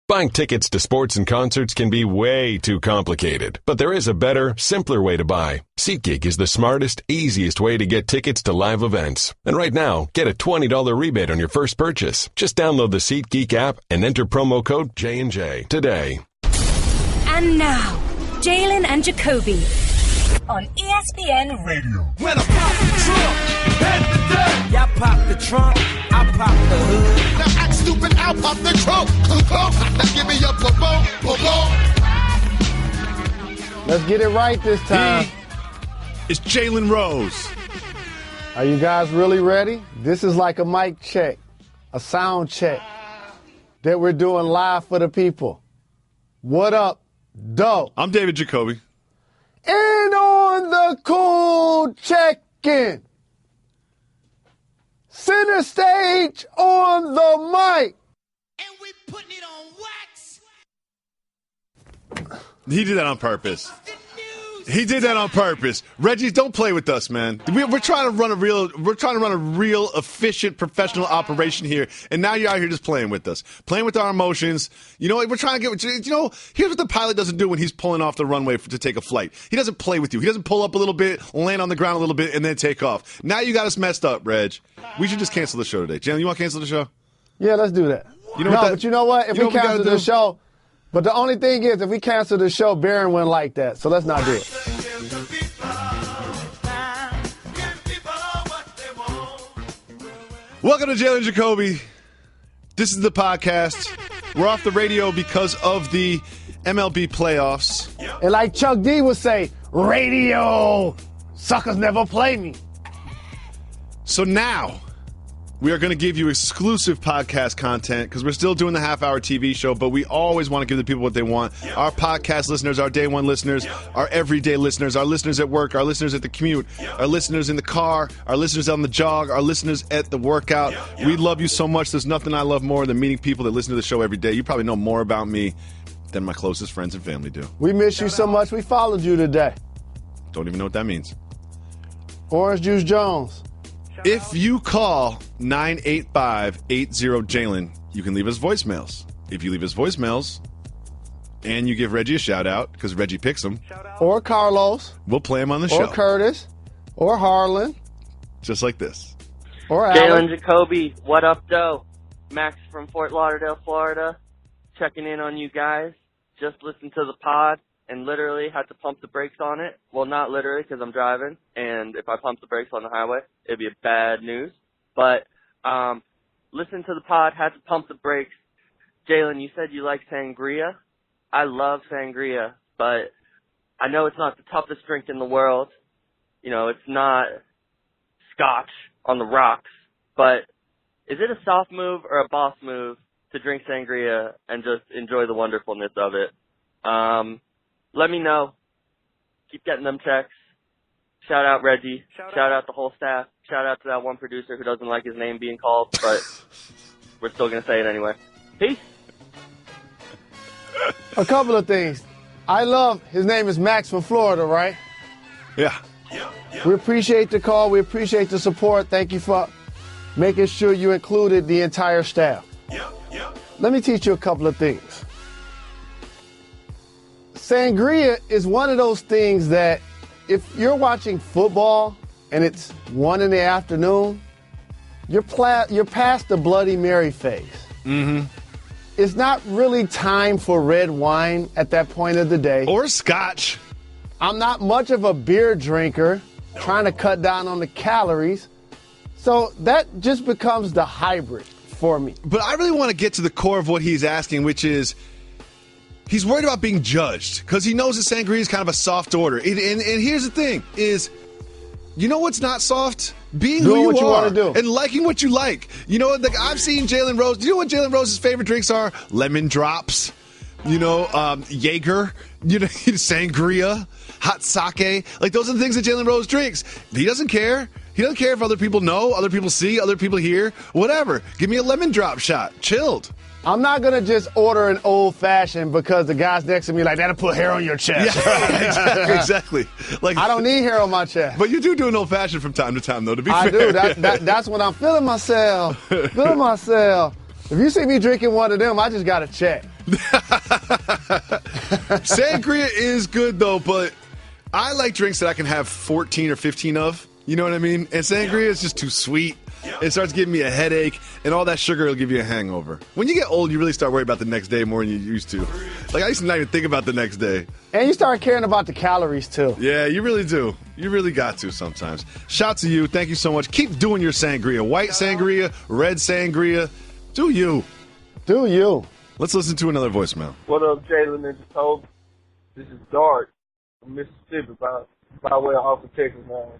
Buying tickets to sports and concerts can be way too complicated, but there is a better, simpler way to buy. SeatGeek is the smartest, easiest way to get tickets to live events. And right now, get a $20 rebate on your first purchase. Just download the SeatGeek app and enter promo code J&J today. And now, Jalen and Jacoby on ESPN Radio. When I pop the trunk, head to death. Y'all pop the trunk, I pop the hood. Now act stupid, I'll pop the trunk. Now give me a boom. Let's get it right this time. It's Jalen Rose. Are you guys really ready? This is like a mic check, a sound check that we're doing live for the people. What up, dope? I'm David Jacoby. And on the cool check-in, center stage on the mic. And we putting it on wax. He did that on purpose. He did that on purpose. Reggie, don't play with us, man. We're trying to run a real efficient professional operation here, and now you're out here just playing with us, playing with our emotions. You know, we're trying to get. You know, here's what the pilot doesn't do when he's pulling off the runway to take a flight. He doesn't play with you. He doesn't pull up a little bit, land on the ground a little bit, and then take off. Now you got us messed up, Reg. We should just cancel the show today. Jalen, you want to cancel the show? Yeah, let's do that. But you know what? If we cancel the show. But the only thing is, if we cancel the show, Barron wouldn't like that. So let's not do it. Welcome to Jalen Jacoby. This is the podcast. We're off the radio because of the MLB playoffs. And like Chuck D would say, radio, suckers never play me. So now, we are going to give you exclusive podcast content because we're still doing the half-hour TV show, but we always want to give the people what they want. Our podcast listeners, our day one listeners, our everyday listeners, our listeners at work, our listeners at the commute, our listeners in the car, our listeners on the jog, our listeners at the workout. We love you so much. There's nothing I love more than meeting people that listen to the show every day. You probably know more about me than my closest friends and family do. We miss you so much. We followed you today. Don't even know what that means. Orange Juice Jones. If you call 985-80-JALEN, you can leave us voicemails. If you leave us voicemails and you give Reggie a shout-out, because Reggie picks them. Or Carlos. We'll play him on the show. Or Curtis. Or Harlan. Just like this. Or Jalen Jacoby, what up, though? Max from Fort Lauderdale, Florida. Checking in on you guys. Just listened to the pod and literally had to pump the brakes on it. Well, not literally because I'm driving, and if I pump the brakes on the highway, it'd be bad news. But listen to the pod, had to pump the brakes. Jalen, you said you like sangria. I love sangria, but I know it's not the toughest drink in the world. You know, it's not scotch on the rocks. But is it a soft move or a boss move to drink sangria and just enjoy the wonderfulness of it? Let me know. Keep getting them checks. Shout out Reggie. Shout out the whole staff. Shout out to that one producer who doesn't like his name being called, but we're still going to say it anyway. Peace. A couple of things. I love, his name is Max from Florida, right? Yeah. We appreciate the call. We appreciate the support. Thank you for making sure you included the entire staff. Let me teach you a couple of things. Sangria is one of those things that if you're watching football and it's 1 in the afternoon, you're past the Bloody Mary phase. Mm-hmm. It's not really time for red wine at that point of the day. Or scotch. I'm not much of a beer drinker, trying to cut down on the calories. So that just becomes the hybrid for me. But I really want to get to the core of what he's asking, which is, he's worried about being judged because he knows that sangria is kind of a soft order. And here's the thing is, you know what's not soft? Being who you are and liking what you like. You know, like I've seen Jalen Rose. Do you know what Jalen Rose's favorite drinks are? Lemon drops, you know, Jaeger, you know, sangria, hot sake. Like those are the things that Jalen Rose drinks. He doesn't care. He doesn't care if other people know, other people see, other people hear, whatever. Give me a lemon drop shot. Chilled. I'm not going to just order an old-fashioned because the guys next to me like, that'll put hair on your chest. Yeah, exactly. Like, I don't need hair on my chest. But you do an old-fashioned from time to time, though, to be fair. I do. That's when I'm feeling myself. If you see me drinking one of them, I just got to check. Sangria is good, though, but I like drinks that I can have 14 or 15 of. You know what I mean? And sangria is just too sweet. It starts giving me a headache, and all that sugar will give you a hangover. When you get old, you really start worrying about the next day more than you used to. Like, I used to not even think about the next day. And you start caring about the calories, too. Yeah, you really do. You really got to sometimes. Shout to you. Thank you so much. Keep doing your sangria. White sangria, red sangria. Do you. Do you. Let's listen to another voicemail. What up, Jalen and Jacoby? This is Dart from Mississippi, by way of off of Texas now.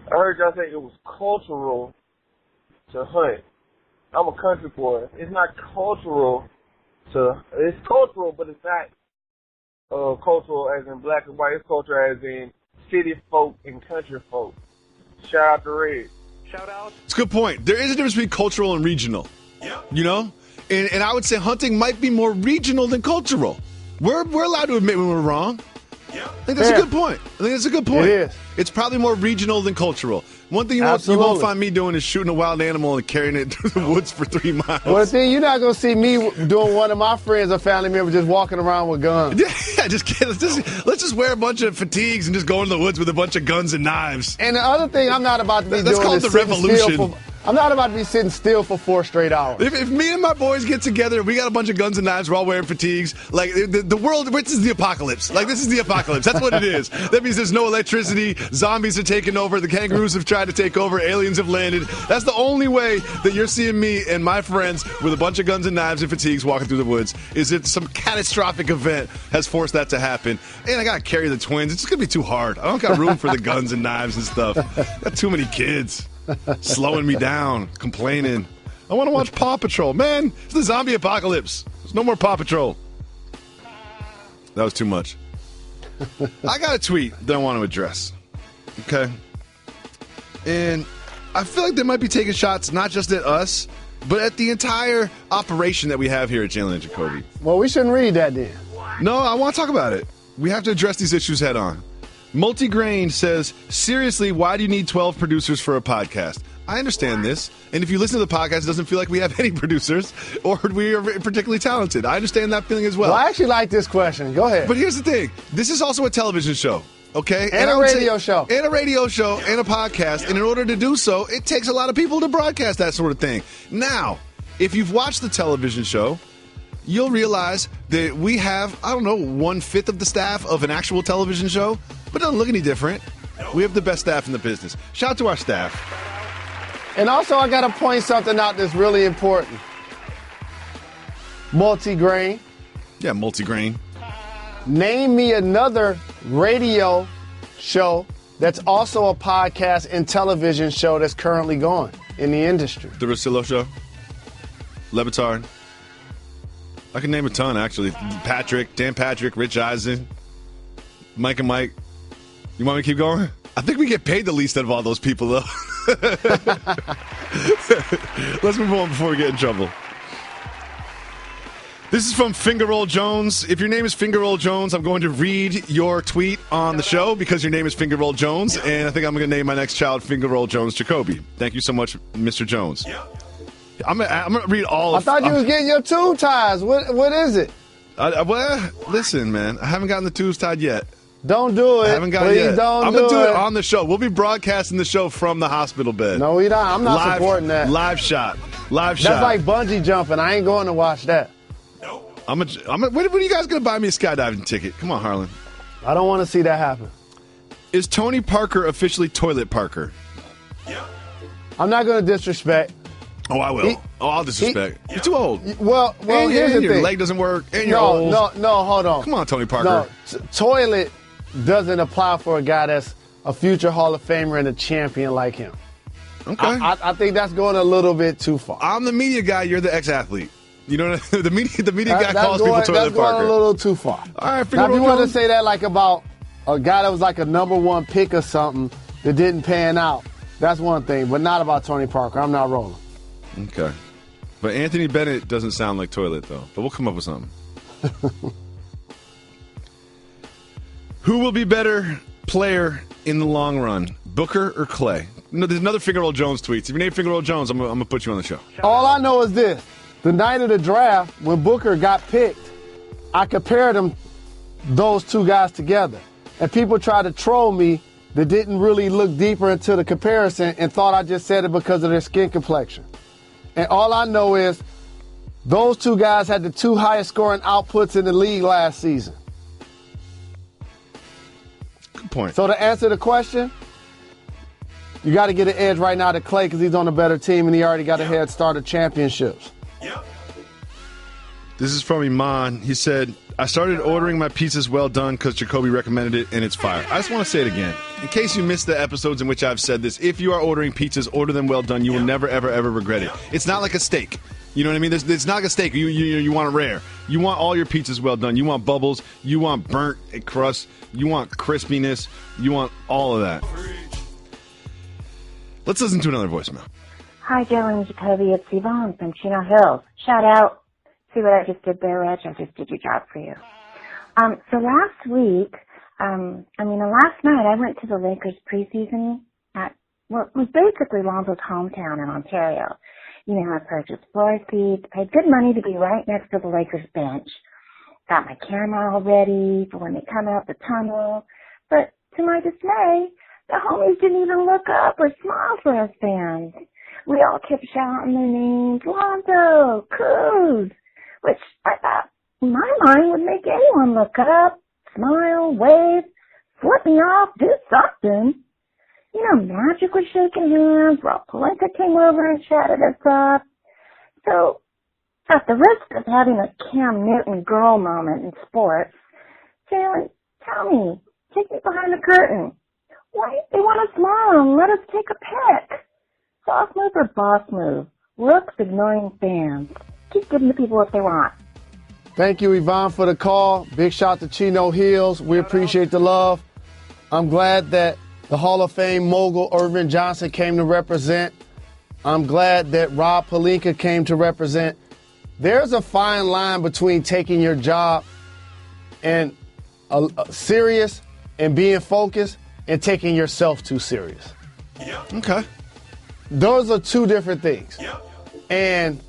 I heard y'all say it was cultural to hunt. I'm a country boy. It's not cultural it's cultural, but it's not cultural as in black and white. It's cultural as in city folk and country folk. Shout out to Red. Shout out. It's a good point. There is a difference between cultural and regional. Yeah. You know? And I would say hunting might be more regional than cultural. We're allowed to admit when we're wrong. I think that's a good point. It is. It's probably more regional than cultural. One thing you won't find me doing is shooting a wild animal and carrying it through the woods for 3 miles. Well, the thing, you're not going to see me doing one of my friends or family members just walking around with guns. Yeah, let's just wear a bunch of fatigues and just go into the woods with a bunch of guns and knives. And the other thing I'm not about to be That's doing called is the sitting revolution. still I'm not about to be sitting still for 4 straight hours. If me and my boys get together, we got a bunch of guns and knives, we're all wearing fatigues. Like, the world, this is the apocalypse. Like, this is the apocalypse. That's what it is. That means there's no electricity, zombies are taking over, the kangaroos have tried to take over, aliens have landed. That's the only way that you're seeing me and my friends with a bunch of guns and knives and fatigues walking through the woods, is if some catastrophic event has forced that to happen. And I got to carry the twins. It's going to be too hard. I don't got room for the guns and knives and stuff. Got too many kids. Slowing me down, complaining. I want to watch Paw Patrol. Man, it's the zombie apocalypse. There's no more Paw Patrol. That was too much. I got a tweet that I want to address. Okay? And I feel like they might be taking shots not just at us, but at the entire operation that we have here at Jalen and Jacoby. Well, we shouldn't read that then. No, I want to talk about it. We have to address these issues head on. Multigrain says, seriously, why do you need 12 producers for a podcast? I understand this, and if you listen to the podcast, it doesn't feel like we have any producers or we are particularly talented. I understand that feeling as well. Well, I actually like this question. Go ahead. But here's the thing. This is also a television show, okay? And a radio show. And a radio show and a podcast, and in order to do so, it takes a lot of people to broadcast that sort of thing. Now, if you've watched the television show, you'll realize that we have, 1/5 of the staff of an actual television show, but it doesn't look any different. We have the best staff in the business. Shout out to our staff. And also, I got to point something out that's really important. Multigrain. Yeah, Multigrain. Name me another radio show that's also a podcast and television show that's currently going in the industry. The Rosillo Show. Levitard. I can name a ton, actually. Dan Patrick, Rich Eisen, Mike and Mike. You want me to keep going? I think we get paid the least out of all those people, though. Let's move on before we get in trouble. This is from Finger Roll Jones. If your name is Finger Roll Jones, I'm going to read your tweet on the show because your name is Finger Roll Jones, and I think I'm going to name my next child Finger Roll Jones Jacoby. Thank you so much, Mr. Jones. I'm going to read all of... I thought you was getting your tube ties. What is it? Well, listen, man. I haven't gotten the tubes tied yet. Don't do it. I haven't got it yet. I'm going to do it on the show. We'll be broadcasting the show from the hospital bed. No, we don't. I'm not supporting that. Live shot. That's like bungee jumping. I ain't going to watch that. When are you guys going to buy me a skydiving ticket? Come on, Harlan. I don't want to see that happen. Is Tony Parker officially Toilet Parker? Yeah. I'm not going to disrespect. Oh, I will. I'll disrespect. You're too old. Well, here's the thing. Your leg doesn't work, and you're old. No, hold on. Come on, Tony Parker. No, toilet doesn't apply for a guy that's a future Hall of Famer and a champion like him. Okay. I think that's going a little bit too far. I'm the media guy. You're the ex-athlete. You know what I mean? The media guy calls people Toilet Parker. That's going a little too far. All right, now, if you want to say that like about a guy that was like a number one pick or something that didn't pan out, that's one thing, but not about Tony Parker. I'm not rolling. Okay. But Anthony Bennett doesn't sound like toilet, though. But we'll come up with something. Who will be better player in the long run, Booker or Clay? No, there's another Finger Roll Jones tweet. If you name Finger Roll Jones, I'm going to put you on the show. All I know is this. the night of the draft, when Booker got picked, I compared those two guys together. And people tried to troll me that didn't really look deeper into the comparison and thought I just said it because of their skin complexion. And all I know is those two guys had the two highest scoring outputs in the league last season. Good point. So to answer the question, you got to get an edge right now to Clay because he's on a better team and he already got a head start at championships. This is from Iman. He said, I started ordering my pizzas well done because Jacoby recommended it, and it's fire. I just want to say it again. In case you missed the episodes in which I've said this, if you are ordering pizzas, order them well done. You will never, ever, ever regret it. It's not like a steak. You know what I mean? It's not like a steak. You want it rare. You want all your pizzas well done. You want bubbles. You want burnt crust. You want crispiness. You want all of that. Let's listen to another voicemail. Hi, Jalen Jacoby. It's Yvonne from Chino Hills. Shout out. See what I just did there, Reg? I just did your job for you. So last week, last night I went to the Lakers preseason at what was basically Lonzo's hometown in Ontario. You know, I purchased floor seats, paid good money to be right next to the Lakers bench. Got my camera all ready for when they come out the tunnel. But to my dismay, the homies didn't even look up or smile for us fans. We all kept shouting their names, Lonzo, Kuz, which I thought, in my mind, would make anyone look up, smile, wave, flip me off, do something. You know, Magic was shaking hands, Rob Pelinka came over and chatted us up. So, at the risk of having a Cam Newton girl moment in sports, Jalen, tell me, take me behind the curtain. Why do they want to smile and let us take a pic? Soft move or boss move? Rooks ignoring fans. Keep giving the people what they want. Thank you, Yvonne, for the call. Big shout to Chino Hills. We appreciate the love. I'm glad that the Hall of Fame mogul Irvin Johnson came to represent. I'm glad that Rob Pelinka came to represent. There's a fine line between taking your job and serious and being focused and taking yourself too serious. Okay. Those are two different things. And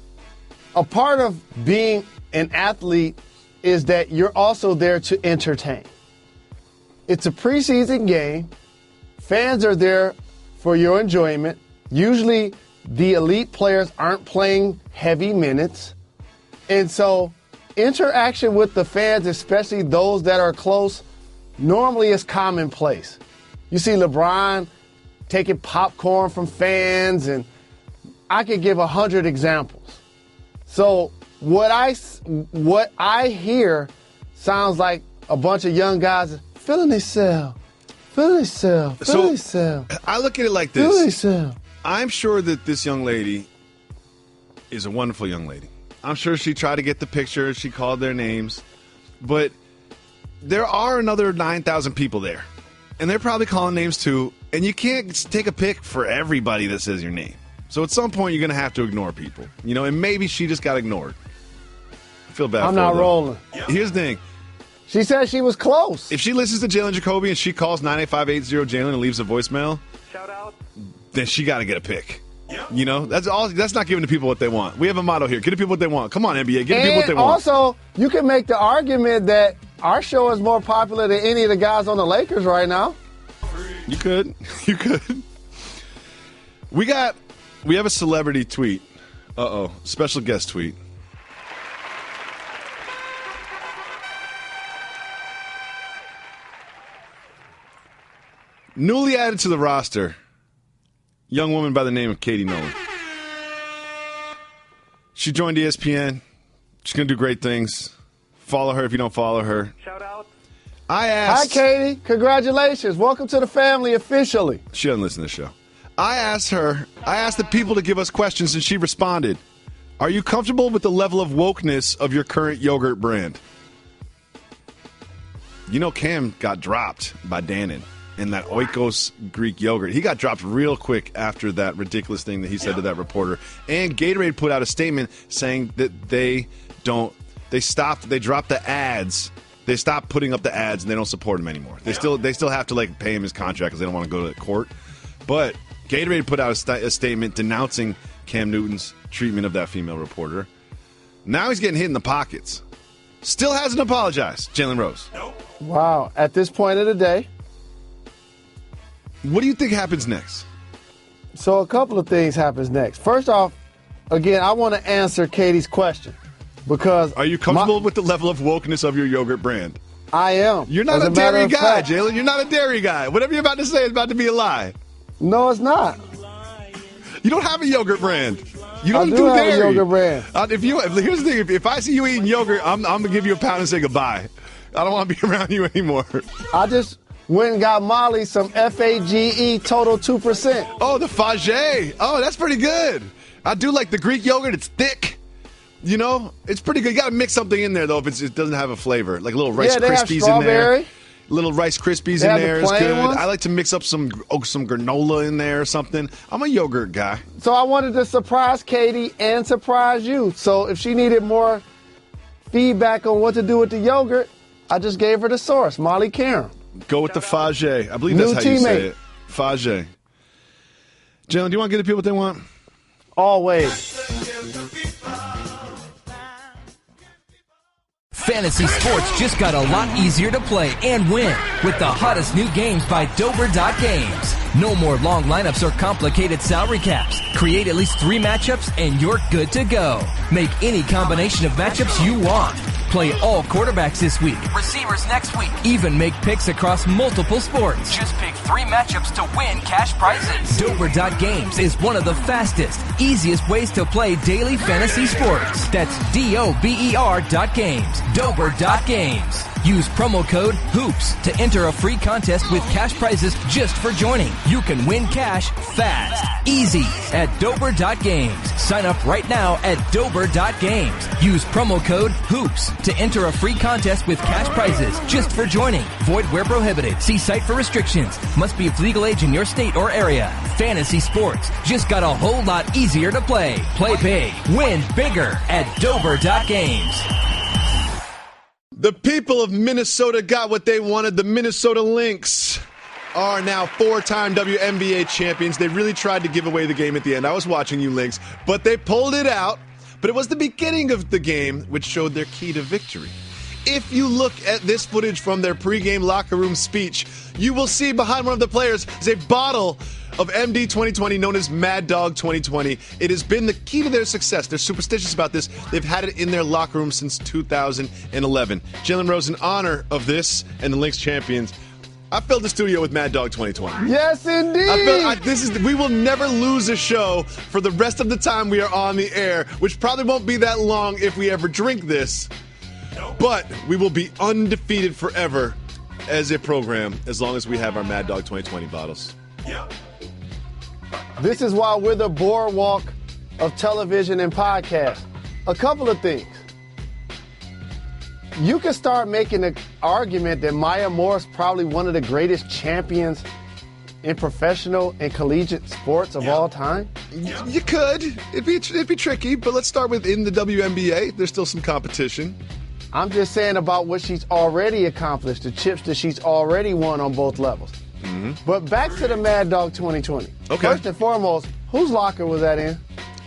a part of being an athlete is that you're also there to entertain. It's a preseason game. Fans are there for your enjoyment. Usually the elite players aren't playing heavy minutes. And so interaction with the fans, especially those that are close, normally is commonplace. You see LeBron taking popcorn from fans, and I could give 100 examples. So what I hear sounds like a bunch of young guys feeling themselves. I look at it like this. I'm sure that this young lady is a wonderful young lady. I'm sure she tried to get the picture. She called their names. But there are another 9,000 people there. And they're probably calling names too. And you can't take a pic for everybody that says your name. So at some point, you're going to have to ignore people. You know, and maybe she just got ignored. I feel bad for her. I'm not rolling. Here's the thing. She said she was close. If she listens to Jalen Jacoby and she calls 98580-JALEN and leaves a voicemail, shout out, then she got to get a pic. You know, that's not giving the people what they want. We have a motto here. Give the people what they want. Come on, NBA. Give the people what they want. Also, you can make the argument that our show is more popular than any of the guys on the Lakers right now. You could. We have a celebrity tweet. Special guest tweet. Newly added to the roster, young woman by the name of Katie Nolan. She joined ESPN. She's going to do great things. Follow her if you don't follow her. Shout out. Hi, Katie. Congratulations. Welcome to the family officially. She doesn't listen to the show. I asked the people to give us questions, and she responded, are you comfortable with the level of wokeness of your current yogurt brand? You know Cam got dropped by Dannon in that Oikos Greek yogurt. He got dropped real quick after that ridiculous thing that he said to that reporter. And Gatorade put out a statement saying that they dropped the ads. They stopped putting up the ads and they don't support him anymore. They still have to like pay him his contract because they don't want to go to court. But Gatorade put out a statement denouncing Cam Newton's treatment of that female reporter. Now he's getting hit in the pockets. Still hasn't apologized, Jalen Rose. Wow. At this point of the day. What do you think happens next? So a couple of things happens next. First off, again, I want to answer Katie's question because are you comfortable with the level of wokeness of your yogurt brand? I am. You're not a dairy guy, Jalen. You're not a dairy guy. Whatever you're about to say is about to be a lie. No, it's not. You don't have a yogurt brand. You don't I do do have dairy. a yogurt brand. Here's the thing. If I see you eating yogurt, I'm gonna give you a pound and say goodbye. I don't want to be around you anymore. I just went and got Molly some FAGE total 2%. Oh, the Fage. Oh, that's pretty good. I do like the Greek yogurt. It's thick. You know, it's pretty good. You got to mix something in there, though, if it doesn't have a flavor. Like little Rice Krispies in there. Little Rice Krispies in there is good. I like to mix up some granola in there or something. I'm a yogurt guy. So I wanted to surprise Katie and surprise you. So if she needed more feedback on what to do with the yogurt, I just gave her the source, Molly Caron. Go with the Fage. I believe that's how you say it. Fage. Jalen, do you want to give the people what they want? Always. Fantasy sports just got a lot easier to play and win with the hottest new games by Dober.Games. No more long lineups or complicated salary caps. Create at least 3 matchups and you're good to go. Make any combination of matchups you want. Play all quarterbacks this week, receivers next week. Even make picks across multiple sports. Just pick 3 matchups to win cash prizes. Dober.Games is one of the fastest, easiest ways to play daily fantasy sports. That's DOBER.Games. Dober.Games. Use promo code HOOPS to enter a free contest with cash prizes just for joining. You can win cash fast, easy at Dober.Games. Sign up right now at Dober.Games. Use promo code HOOPS to enter a free contest with cash prizes just for joining. Void where prohibited. See site for restrictions. Must be of legal age in your state or area. Fantasy sports just got a whole lot easier to play. Play big, win bigger at Dober.Games. The people of Minnesota got what they wanted. The Minnesota Lynx are now 4-time WNBA champions. They really tried to give away the game at the end. I was watching you, Lynx, but they pulled it out. But it was the beginning of the game which showed their key to victory. If you look at this footage from their pregame locker room speech, you will see behind one of the players is a bottle of MD 2020 known as Mad Dog 2020. It has been the key to their success. They're superstitious about this. They've had it in their locker room since 2011. Jalen Rose, in honor of this and the Lynx champions, I filled the studio with Mad Dog 2020. Yes, indeed. We will never lose a show for the rest of the time we are on the air, which probably won't be that long if we ever drink this. But we will be undefeated forever as a program as long as we have our Mad Dog 2020 bottles. Yep. This is why we're the boardwalk of television and podcast. A couple of things. You can start making an argument that Maya Moore is probably one of the greatest champions in professional and collegiate sports of all time. You could. It'd be tricky, but let's start with in the WNBA. There's still some competition. I'm just saying about what she's already accomplished, the chips that she's already won on both levels. Mm-hmm. But back to the Mad Dog 2020. Okay. First and foremost, whose locker was that in?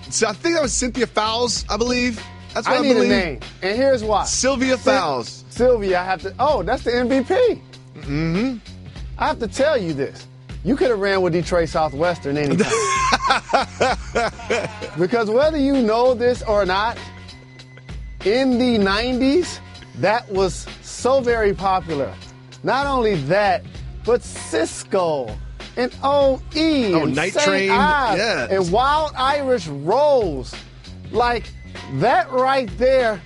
So I think that was Cynthia Fowles, I believe. That's what I need a name, and here's why. Sylvia Fowles. Sylvia, I have to. Oh, that's the MVP. Mm-hmm. I have to tell you this. You could have ran with Detroit Southwestern anytime. Because whether you know this or not, in the 90s, that was so very popular. Not only that, but Cisco and OE and Night St. Train, Ives and Wild Irish Rose. Like, that right there,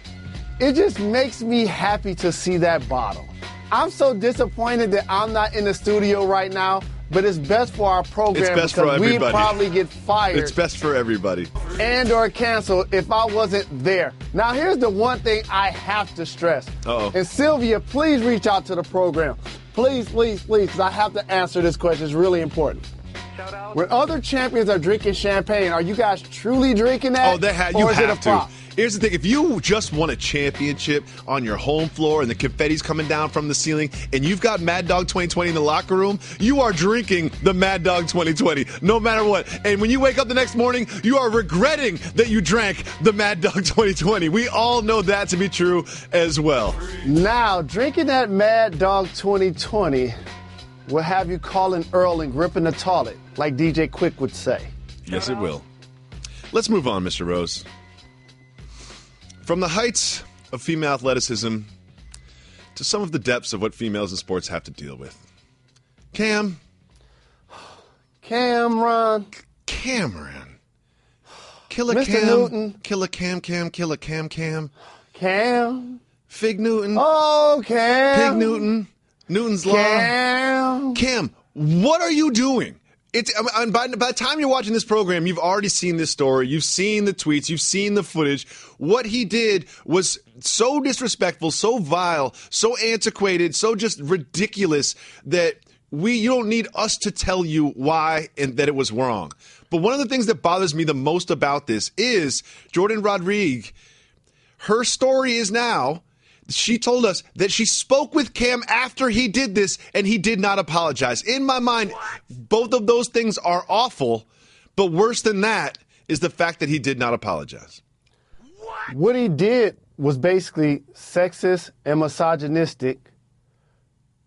it just makes me happy to see that bottle. I'm so disappointed that I'm not in the studio right now, but it's best for our program because we'd probably get fired. It's best for everybody. And or canceled if I wasn't there. Now, here's the one thing I have to stress. Uh-oh. And Sylvia, please reach out to the program. Please, please, please, because I have to answer this question. It's really important. When other champions are drinking champagne, are you guys truly drinking that? Oh, you have to. Here's the thing. If you just won a championship on your home floor and the confetti's coming down from the ceiling and you've got Mad Dog 2020 in the locker room, you are drinking the Mad Dog 2020 no matter what. And when you wake up the next morning, you are regretting that you drank the Mad Dog 2020. We all know that to be true as well. Now, drinking that Mad Dog 2020 will have you calling Earl and gripping the toilet, like DJ Quick would say. Yes, it will. Let's move on, Mr. Rose. From the heights of female athleticism to some of the depths of what females in sports have to deal with. Cameron. Cameron. Killer Mr. Cam. Newton. Killer Cam. Killer Cam. Cam. Fig Newton. Oh, Cam. Pig Newton. Newton's Law. Cam, what are you doing? By the time you're watching this program, you've already seen this story. You've seen the tweets. You've seen the footage. What he did was so disrespectful, so vile, so antiquated, so just ridiculous that you don't need us to tell you why and that it was wrong. But one of the things that bothers me the most about this is Jordan Rodriguez. Her story is now, she told us that she spoke with Cam after he did this and he did not apologize. In my mind, both of those things are awful, but worse than that is the fact that he did not apologize. What he did was basically sexist and misogynistic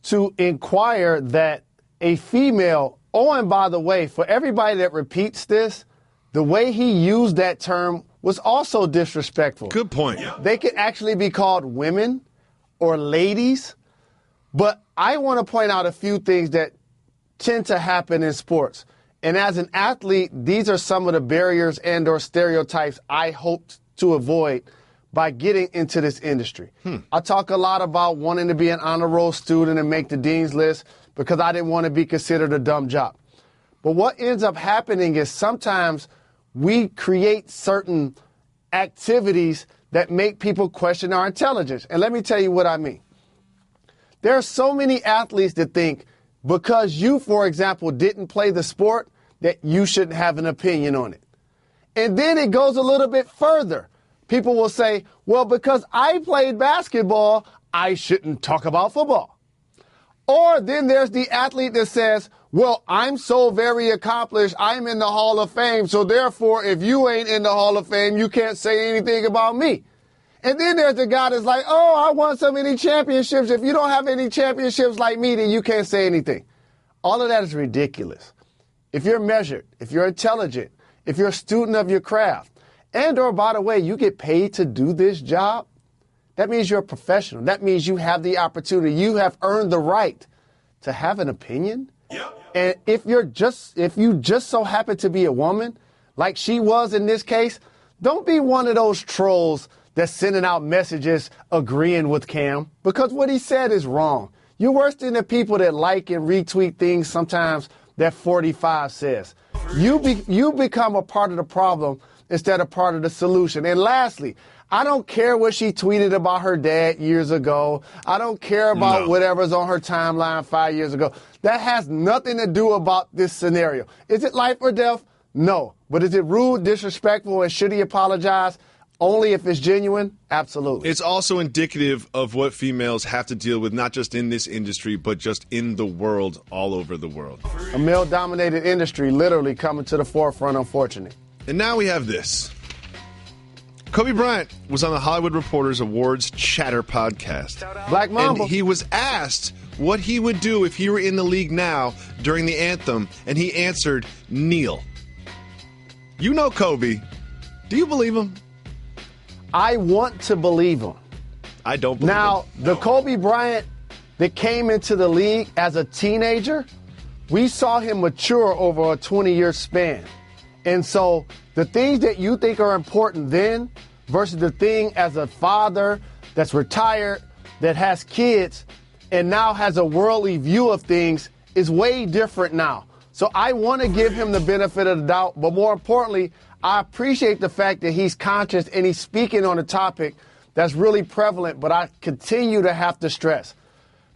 to inquire that a female, oh, and by the way, for everybody that repeats this, the way he used that term was also disrespectful. Good point. They could actually be called women or ladies. But I want to point out a few things that tend to happen in sports. And as an athlete, these are some of the barriers and or stereotypes I hoped to avoid by getting into this industry. I talk a lot about wanting to be an honor roll student and make the dean's list because I didn't want to be considered a dumb jock. But what ends up happening is sometimes we create certain activities that make people question our intelligence. And let me tell you what I mean. There are so many athletes that think because you, for example, didn't play the sport, that you shouldn't have an opinion on it. And then it goes a little bit further. People will say, well, because I played basketball, I shouldn't talk about football. Or then there's the athlete that says, well, I'm so very accomplished, I'm in the Hall of Fame, so therefore, if you ain't in the Hall of Fame, you can't say anything about me. And then there's the guy that's like, oh, I won so many championships. If you don't have any championships like me, then you can't say anything. All of that is ridiculous. If you're measured, if you're intelligent, if you're a student of your craft, and or, by the way, you get paid to do this job, that means you're a professional. That means you have the opportunity. You have earned the right to have an opinion. And if you just so happen to be a woman, like she was in this case, don't be one of those trolls that's sending out messages agreeing with Cam, because what he said is wrong. You're worse than the people that like and retweet things sometimes that 45 says. You become a part of the problem instead of part of the solution. And lastly, I don't care what she tweeted about her dad years ago. I don't care about whatever's on her timeline 5 years ago. That has nothing to do about this scenario. Is it life or death? No. But is it rude, disrespectful, and should he apologize? Only if it's genuine? Absolutely. It's also indicative of what females have to deal with, not just in this industry, but just in the world, all over the world. A male-dominated industry literally coming to the forefront, unfortunately. And now we have this. Kobe Bryant was on the Hollywood Reporters Awards Chatter podcast. Black Mamba. And he was asked what he would do if he were in the league now during the anthem, and he answered, kneel. You know Kobe. Do you believe him? I want to believe him. I don't believe him. Now, the Kobe Bryant that came into the league as a teenager, we saw him mature over a 20-year span. And so the things that you think are important then versus the thing as a father that's retired, that has kids, and now has a worldly view of things is way different now. So I want to give him the benefit of the doubt, but more importantly, I appreciate the fact that he's conscious and he's speaking on a topic that's really prevalent, but I continue to have to stress.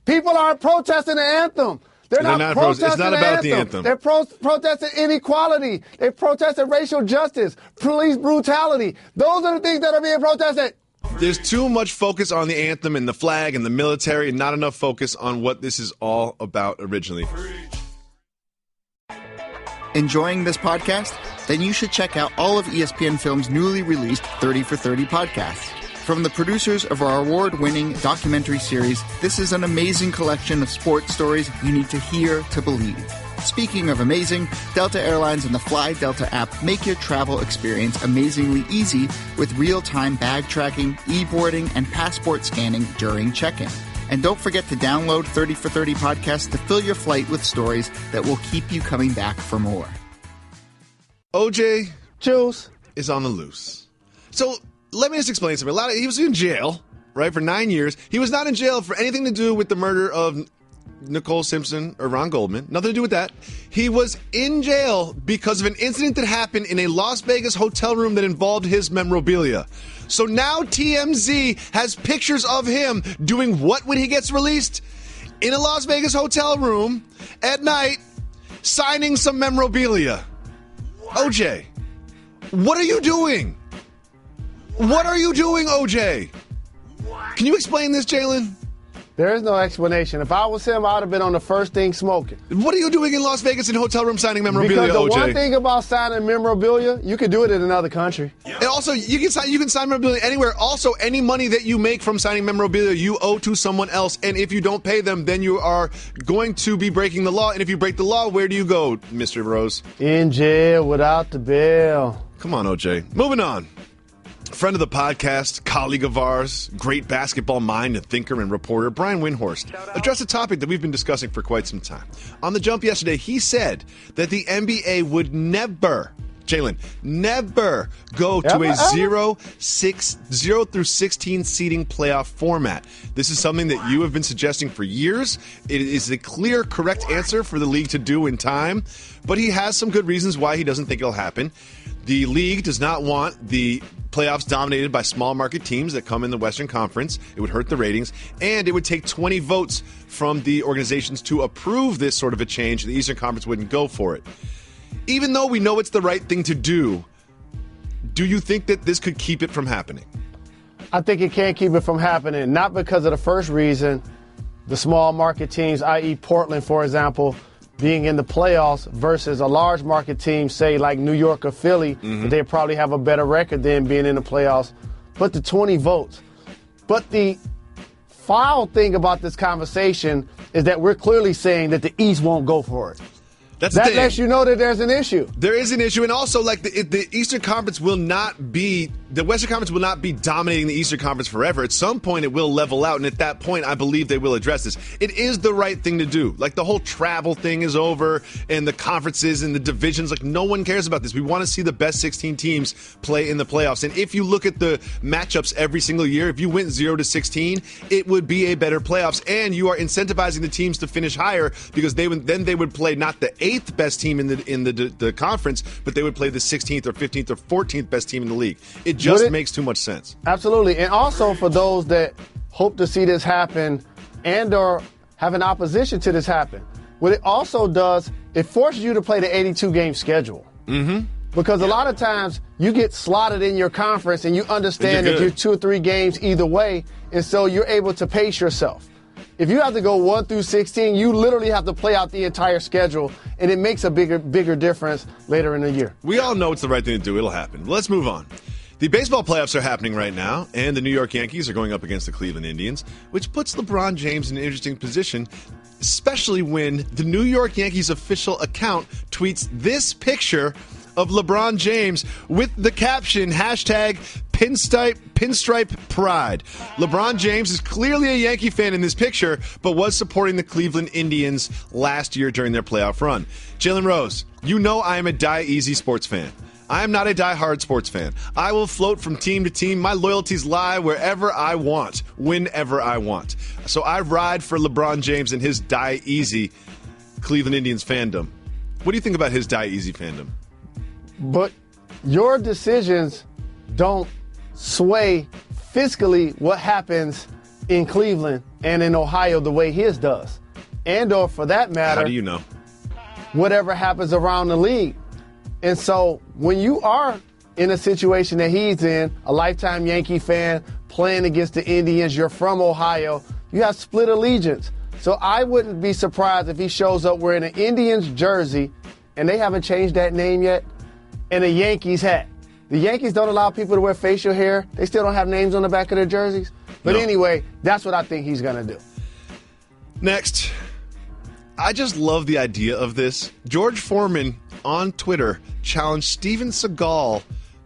People aren't protesting the anthem. They're not protesting It's not about the anthem. They're protesting inequality. They're protesting racial justice, police brutality. Those are the things that are being protested. There's too much focus on the anthem and the flag and the military and not enough focus on what this is all about originally. Enjoying this podcast? Then you should check out all of ESPN Film's newly released 30 for 30 podcasts. From the producers of our award-winning documentary series, this is an amazing collection of sports stories you need to hear to believe. Speaking of amazing, Delta Airlines and the Fly Delta app make your travel experience amazingly easy with real-time bag tracking, e-boarding, and passport scanning during check-in. And don't forget to download 30 for 30 podcasts to fill your flight with stories that will keep you coming back for more. OJ Juice is on the loose. So let me just explain something. He was in jail, right, for 9 years. He was not in jail for anything to do with the murder of Nicole Simpson or Ron Goldman. Nothing to do with that. He was in jail because of an incident that happened in a Las Vegas hotel room that involved his memorabilia. So now TMZ has pictures of him doing what when he gets released? In a Las Vegas hotel room at night, signing some memorabilia. OJ, what are you doing? What are you doing, OJ? Can you explain this, Jalen? There is no explanation. If I was him, I would have been on the first thing smoking. What are you doing in Las Vegas in hotel room signing memorabilia, because the OJ? one thing about signing memorabilia, you can do it in another country. And also, you can sign memorabilia anywhere. Also, any money that you make from signing memorabilia, you owe to someone else. And if you don't pay them, then you are going to be breaking the law. And if you break the law, where do you go, Mr. Rose? In jail without the bail. Come on, OJ. Moving on. Friend of the podcast, colleague of ours, great basketball mind and thinker and reporter, Brian Windhorst, addressed a topic that we've been discussing for quite some time. On The Jump yesterday, he said that the NBA would never, Jalen, never go to a 0 through 16 seeding playoff format. This is something that you have been suggesting for years. It is the clear, correct answer for the league to do in time, but he has some good reasons why he doesn't think it'll happen. The league does not want the playoffs dominated by small market teams that come in the Western Conference. It would hurt the ratings, and it would take 20 votes from the organizations to approve this sort of a change. The Eastern Conference wouldn't go for it. Even though we know it's the right thing to do you think that this could keep it from happening? I think it can keep it from happening, not because of the first reason, the small market teams, i.e. Portland, for example, being in the playoffs versus a large market team, say like New York or Philly, they probably have a better record than being in the playoffs. But the 20 votes. But the foul thing about this conversation is that we're clearly saying that the East won't go for it. That lets you know that there's an issue. There is an issue, and also like the Eastern Conference will not be, the Western Conference will not be dominating the Eastern Conference forever. At some point, it will level out, and at that point, I believe they will address this. It is the right thing to do. Like the whole travel thing is over, and the conferences and the divisions, like no one cares about this. We want to see the best 16 teams play in the playoffs, and if you look at the matchups every single year, if you went 0 to 16, it would be a better playoffs, and you are incentivizing the teams to finish higher because they would play not the 8th best team in the conference, but they would play the 16th or 15th or 14th best team in the league. It just makes too much sense. Absolutely. And also for those that hope to see this happen and or have an opposition to this happen, what it also does, it forces you to play the 82-game schedule. Because a lot of times you get slotted in your conference and you understand that you're 2 or 3 games either way, and so you're able to pace yourself. If you have to go 1 through 16, you literally have to play out the entire schedule, and it makes a bigger difference later in the year. We all know it's the right thing to do. It'll happen. Let's move on. The baseball playoffs are happening right now, and the New York Yankees are going up against the Cleveland Indians, which puts LeBron James in an interesting position, especially when the New York Yankees official account tweets this picture of LeBron James with the caption, #Pinstripe Pride. LeBron James is clearly a Yankee fan in this picture, but was supporting the Cleveland Indians last year during their playoff run. Jalen Rose, you know I am a die-easy sports fan. I am not a die-hard sports fan. I will float from team to team. My loyalties lie wherever I want, whenever I want. So I ride for LeBron James and his die-easy Cleveland Indians fandom. What do you think about his die-easy fandom? But your decisions don't sway fiscally what happens in Cleveland and in Ohio the way his does. and or for that matter, how do you know? Whatever happens around the league. And so when you are in a situation that he's in, a lifetime Yankee fan, playing against the Indians, you're from Ohio, you have split allegiance. So I wouldn't be surprised if he shows up wearing an Indians jersey, and they haven't changed that name yet, and a Yankees hat. The Yankees don't allow people to wear facial hair. They still don't have names on the back of their jerseys. But anyway, that's what I think he's going to do. Next, I just love the idea of this. George Foreman on Twitter challenged Steven Seagal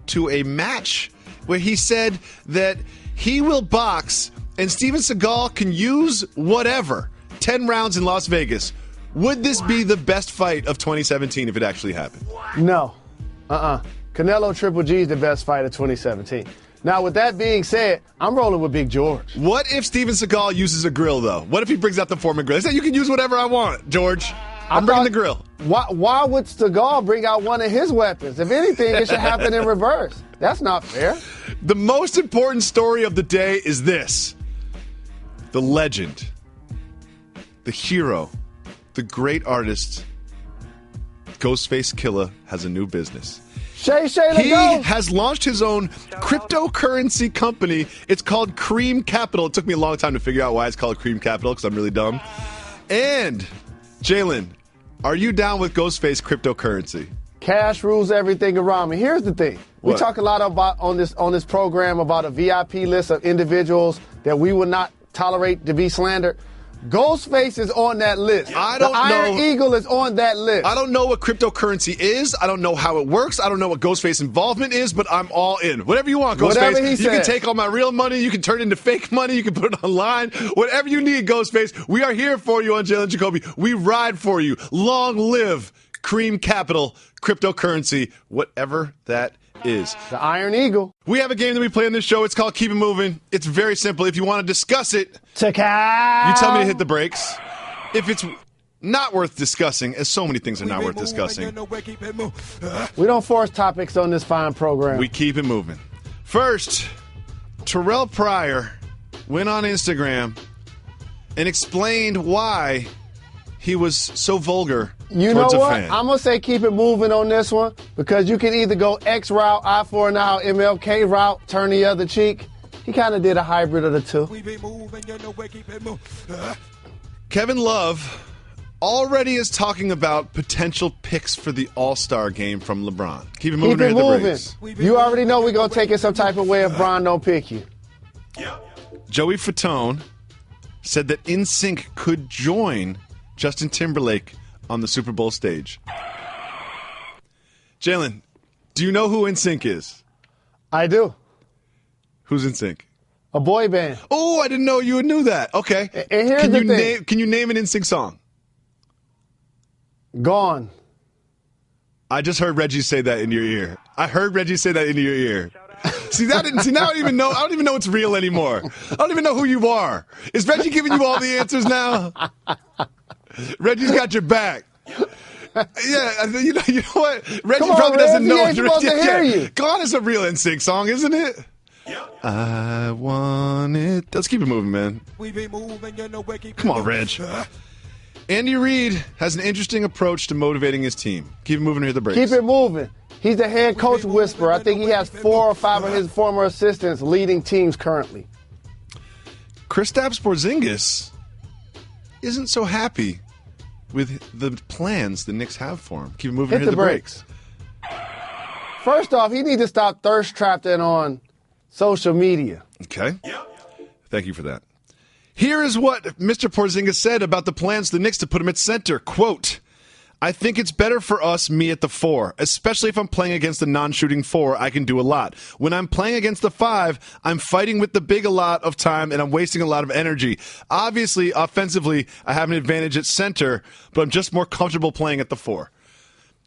to a match where he said that he will box and Steven Seagal can use whatever. 10 rounds in Las Vegas. Would this be the best fight of 2017 if it actually happened? No. Canelo Triple G is the best fight of 2017. Now, with that being said, I'm rolling with Big George. What if Steven Seagal uses a grill, though? What if he brings out the Foreman grill? He said, you can use whatever I want, George. I'm bringing the grill. Why would Seagal bring out one of his weapons? If anything, it should happen in reverse. That's not fair. The most important story of the day is this. The legend, the hero, the great artist, Ghostface Killah has a new business. He has launched his own cryptocurrency company. It's called Cream Capital. It took me a long time to figure out why it's called Cream Capital because I'm really dumb. And, Jalen, are you down with Ghostface cryptocurrency? Cash rules everything around me. Here's the thing. What? We talk a lot about on this program about a VIP list of individuals that we will not tolerate to be slandered. Ghostface is on that list. I don't know. Iron Eagle is on that list. I don't know what cryptocurrency is. I don't know how it works. I don't know what Ghostface involvement is, but I'm all in. Whatever you want, Ghostface. Whatever he you says. can take all my real money. You can turn it into fake money. You can put it online. Whatever you need, Ghostface. We are here for you on Jalen Jacoby. We ride for you. Long live Cream Capital, cryptocurrency, whatever that is. The Iron Eagle. We have a game that we play on this show. It's called Keep It Moving. It's very simple. If you want to discuss it, you tell me to hit the brakes. If it's not worth discussing, as so many things are not worth discussing, we don't force topics on this fine program. We keep it moving. First, Terrell Pryor went on Instagram and explained why he was so vulgar You know what? I'm going to say keep it moving on this one because you can either go X route, I for an hour, MLK route, turn the other cheek. He kind of did a hybrid of the two. Kevin Love already is talking about potential picks for the All-Star game from LeBron. Keep it moving. Keep it moving. You already know we're going to take it some type of way if Bron don't pick you. Joey Fatone said that NSYNC could join Justin Timberlake on the Super Bowl stage. Jalen, do you know who NSYNC is? I do. Who's NSYNC? A boy band. Oh, I didn't know you knew that. Okay. And here's the thing. Can you name an NSYNC song? Gone. I just heard Reggie say that in your ear. I heard Reggie say that into your ear. See, now I don't even know. I don't even know it's real anymore. I don't even know who you are. Is Reggie giving you all the answers now? Reggie's got your back. Yeah, you know what? Reggie probably doesn't know. He's supposed to hear you. Gone is a real NSYNC song, isn't it? I want it. Let's keep it moving, man. Come on, Reg. Andy Reid has an interesting approach to motivating his team. Keep it moving or hit the brakes. Keep it moving. He's the head coach whisperer. I think he has 4 or 5 of his former assistants leading teams currently. Kristaps Porzingis isn't so happy with the plans the Knicks have for him. Keep it moving or hit the brakes. First off, he needs to stop thirst trapping on social media. Okay. Thank you for that. Here is what Mr. Porzingis said about the plans for the Knicks to put him at center. Quote, I think it's better for us, me at the 4, especially if I'm playing against the non-shooting 4, I can do a lot. When I'm playing against the 5, I'm fighting with the big a lot of time and I'm wasting a lot of energy. Obviously, offensively, I have an advantage at center, but I'm just more comfortable playing at the 4.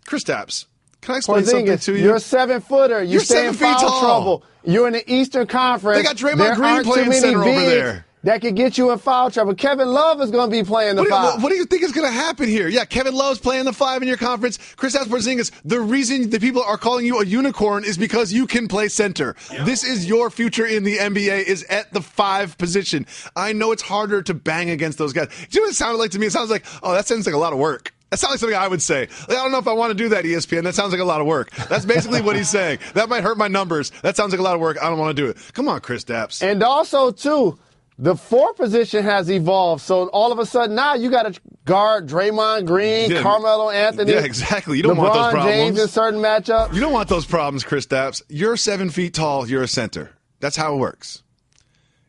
Kristaps, can I explain something to you? You're a 7-footer. You stay in foul trouble. You're in the Eastern Conference. They got Draymond Green playing center over there. that could get you in foul trouble. Kevin Love is going to be playing the 5. What do you think is going to happen here? Yeah, Kevin Love's playing the 5 in your conference. Kristaps Porzingis, the reason the people are calling you a unicorn is because you can play center. Yep. This is your future in the NBA is at the 5 position. I know it's harder to bang against those guys. Do you know what it sounded like to me? It sounds like, oh, that sounds like a lot of work. That sounds like something I would say. Like, I don't know if I want to do that, ESPN. That sounds like a lot of work. That's basically what he's saying. That might hurt my numbers. That sounds like a lot of work. I don't want to do it. Come on, Kristaps. And also, too, the 4 position has evolved. So all of a sudden now you got to guard Draymond Green, Carmelo Anthony. Yeah, exactly. You don't want those problems. James in certain matchups. You don't want those problems, Kristaps. You're 7 feet tall. You're a center. That's how it works.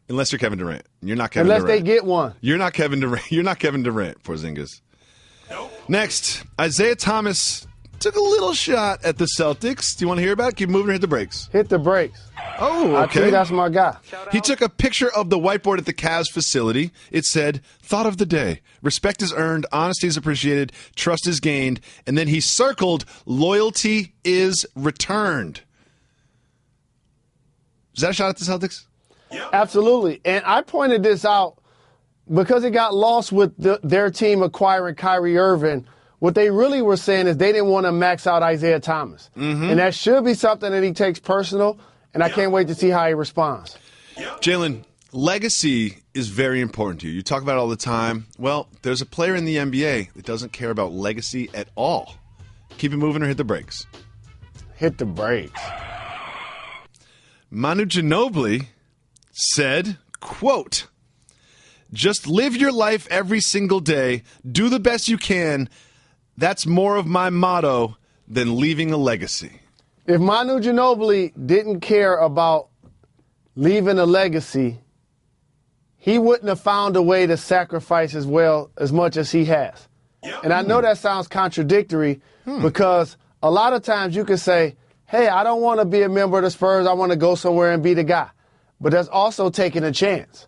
Unless you're Kevin Durant. You're not Kevin Durant. Unless they get one. You're not Kevin Durant. You're not Kevin Durant, Porzingis. Nope. Next, Isaiah Thomas took a little shot at the Celtics. Do you want to hear about it? Keep moving or hit the brakes? Hit the brakes. Oh, okay. I think that's my guy. He took a picture of the whiteboard at the Cavs facility. It said, thought of the day. Respect is earned, honesty is appreciated, trust is gained. And then he circled, loyalty is returned. Is that a shot at the Celtics? Yep. Absolutely. And I pointed this out because it got lost with their team acquiring Kyrie Irving. What they really were saying is they didn't want to max out Isaiah Thomas. Mm-hmm. And that should be something that he takes personal, and I can't wait to see how he responds. Jalen, legacy is very important to you. You talk about it all the time. Well, there's a player in the NBA that doesn't care about legacy at all. Keep it moving or hit the brakes? Hit the brakes. Manu Ginobili said, quote, just live your life every single day. Do the best you can. That's more of my motto than leaving a legacy. If Manu Ginobili didn't care about leaving a legacy, he wouldn't have found a way to sacrifice as much as he has. And I know that sounds contradictory because a lot of times you can say, hey, I don't want to be a member of the Spurs. I want to go somewhere and be the guy. But that's also taking a chance.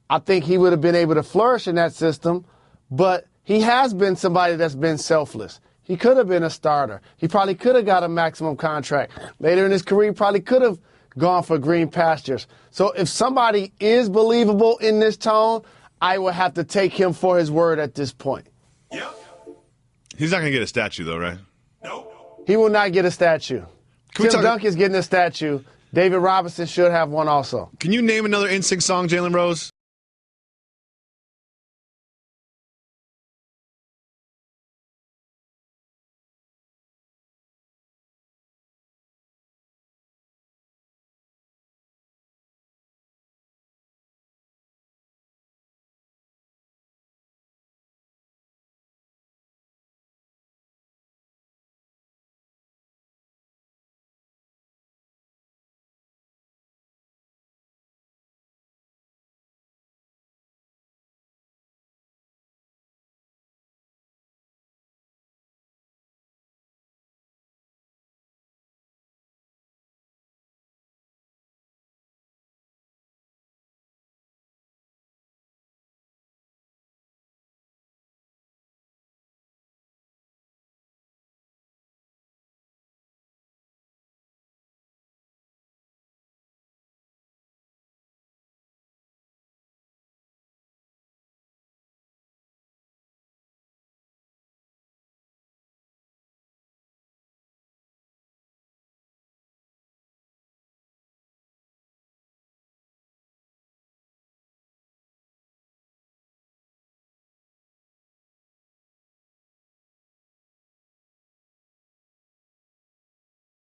I think he would have been able to flourish in that system, but he has been somebody that's been selfless. He could have been a starter. He probably could have got a maximum contract. Later in his career, he probably could have gone for green pastures. So if somebody is believable in this tone, I would have to take him for his word at this point. Yep. He's not going to get a statue, though, right? Nope. He will not get a statue. Tim Duncan's getting a statue. David Robinson should have one also. Can you name another NSYNC song, Jalen Rose?